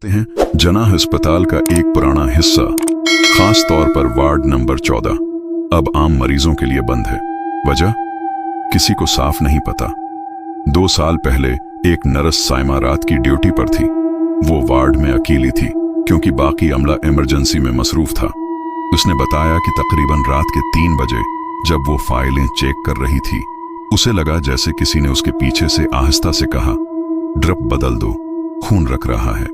देखते हैं जना अस्पताल का एक पुराना हिस्सा, खास तौर पर वार्ड नंबर 14 अब आम मरीजों के लिए बंद है। वजह किसी को साफ नहीं पता। 2 साल पहले एक नर्स साइमा रात की ड्यूटी पर थी। वो वार्ड में अकेली थी क्योंकि बाकी अमला इमरजेंसी में मसरूफ था। उसने बताया कि तकरीबन रात के 3 बजे जब वो फाइलें चेक कर रही थी, उसे लगा जैसे किसी ने उसके पीछे से आहिस्ता से कहा, ड्रिप बदल दो, खून रख रहा है।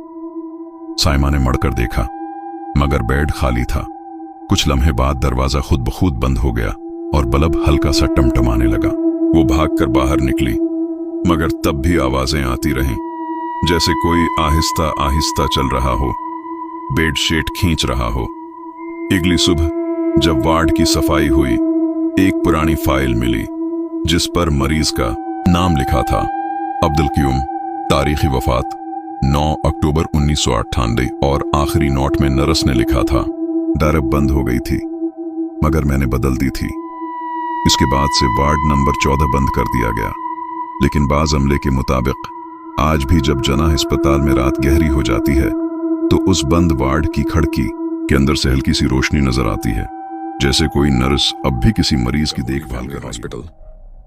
साइमा ने मुड़कर देखा, मगर बेड खाली था। कुछ लम्हे बाद दरवाजा खुद ब खुद बंद हो गया और बल्ब हल्का सा टमटमाने लगा। वो भागकर बाहर निकली, मगर तब भी आवाजें आती रहीं, जैसे कोई आहिस्ता आहिस्ता चल रहा हो, बेडशीट खींच रहा हो। अगली सुबह जब वार्ड की सफाई हुई, एक पुरानी फाइल मिली जिस पर मरीज का नाम लिखा था, अब्दुल क्यूम, तारीखी वफात 9 अक्टूबर 1998, और आखिरी नोट में नर्स ने लिखा था, दर बंद हो गई थी मगर मैंने बदल दी थी। इसके बाद से वार्ड नंबर 14 बंद कर दिया गया, लेकिन बाज अमले के मुताबिक आज भी जब जना अस्पताल में रात गहरी हो जाती है तो उस बंद वार्ड की खिड़की के अंदर से हल्की सी रोशनी नजर आती है, जैसे कोई नर्स अब भी किसी मरीज की देखभाल कर रही है। हॉस्पिटल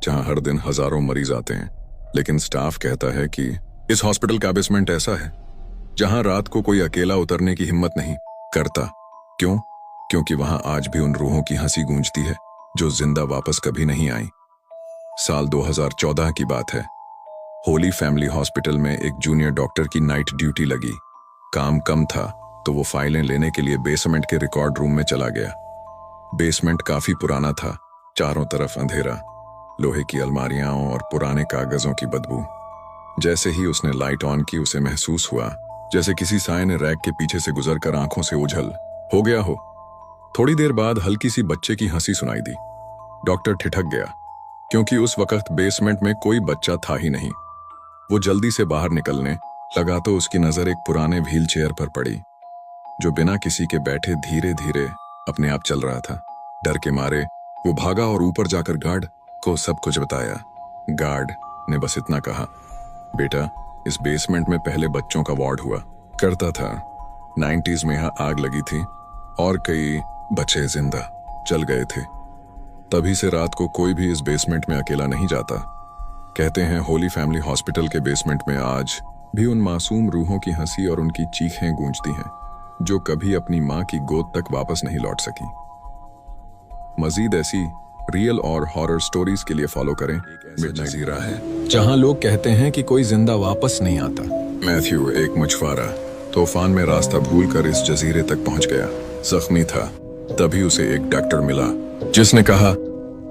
जहां हर दिन हजारों मरीज आते हैं, लेकिन स्टाफ कहता है कि इस हॉस्पिटल का बेसमेंट ऐसा है जहां रात को कोई अकेला उतरने की हिम्मत नहीं करता। क्यों? क्योंकि वहां आज भी उन रूहों की हंसी गूंजती है जो जिंदा वापस कभी नहीं आई। साल 2014 की बात है। होली फैमिली हॉस्पिटल में एक जूनियर डॉक्टर की नाइट ड्यूटी लगी। काम कम था तो वो फाइलें लेने के लिए बेसमेंट के रिकॉर्ड रूम में चला गया। बेसमेंट काफी पुराना था, चारों तरफ अंधेरा, लोहे की अलमारियां और पुराने कागजों की बदबू। जैसे ही उसने लाइट ऑन की, उसे महसूस हुआ जैसे किसी साए ने रैक के पीछे से गुजरकर आंखों से ओझल हो गया हो। थोड़ी देर बाद हल्की सी बच्चे की हंसी सुनाई दी। डॉक्टर ठिठक गया क्योंकि उस वक्त बेसमेंट में कोई बच्चा था ही नहीं। वो जल्दी से बाहर निकलने लगा तो उसकी नजर एक पुराने व्हील चेयर पर पड़ी जो बिना किसी के बैठे धीरे धीरे अपने आप चल रहा था। डर के मारे वो भागा और ऊपर जाकर गार्ड को सब कुछ बताया। गार्ड ने बस इतना कहा, बेटा, इस बेसमेंट में पहले बच्चों का वार्ड हुआ करता था। 90s में यहां आग लगी थी और कई बच्चे जिंदा चल गए थे। तभी से रात को कोई भी इस बेसमेंट में अकेला नहीं जाता। कहते हैं होली फैमिली हॉस्पिटल के बेसमेंट में आज भी उन मासूम रूहों की हंसी और उनकी चीखें गूंजती हैं जो कभी अपनी मां की गोद तक वापस नहीं लौट सकी। मजीद ऐसी रियल और हॉरर स्टोरीज के लिए फॉलो करें मिड जजीरा है, जहां लोग कहते हैं कि कोई जिंदा वापस नहीं आता। मैथ्यू, एक मछुआरा, तूफान में रास्ता भूलकर इस जजीरे तक पहुंच गया। जख्मी था, तभी उसे एक डॉक्टर मिला जिसने कहा,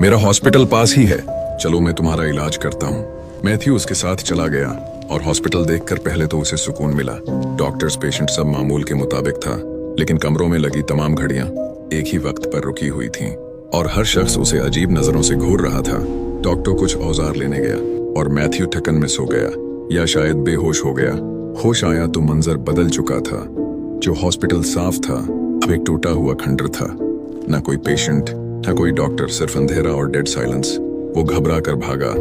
मेरा हॉस्पिटल पास ही है, चलो मैं तुम्हारा इलाज करता हूँ। मैथ्यू उसके साथ चला गया और हॉस्पिटल देखकर पहले तो उसे सुकून मिला। डॉक्टर्स, पेशेंट सब मामूल के मुताबिक था, लेकिन कमरों में लगी तमाम घड़ियां एक ही वक्त पर रुकी हुई थीं और हर शख्स उसे अजीब नजरों से घूर रहा था। डॉक्टर कुछ औजार लेने गया और मैथ्यू थकन में सो गया या शायद बेहोश हो गया। होश आया तो मंजर बदल चुका था। जो हॉस्पिटल साफ था अब एक टूटा हुआ खंडर था। ना कोई पेशेंट, ना कोई डॉक्टर, सिर्फ अंधेरा और डेड साइलेंस। वो घबरा कर भागा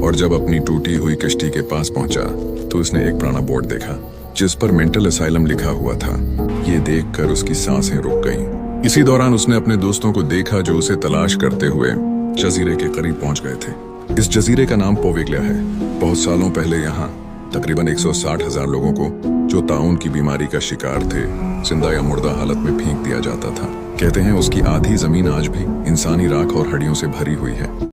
और जब अपनी टूटी हुई किश्ती के पास पहुंचा तो उसने एक पुराना बोर्ड देखा जिस पर मेंटल असाइलम लिखा हुआ था। ये देखकर उसकी सांसें रुक गईं। इसी दौरान उसने अपने दोस्तों को देखा जो उसे तलाश करते हुए जजीरे के करीब पहुंच गए थे। इस जजीरे का नाम पोविग्लिया है। बहुत सालों पहले यहाँ तकरीबन 160,000 लोगों को जो ताउन की बीमारी का शिकार थे जिंदा या मुर्दा हालत में फेंक दिया जाता था। कहते हैं उसकी आधी जमीन आज भी इंसानी राख और हड्डियों से भरी हुई है।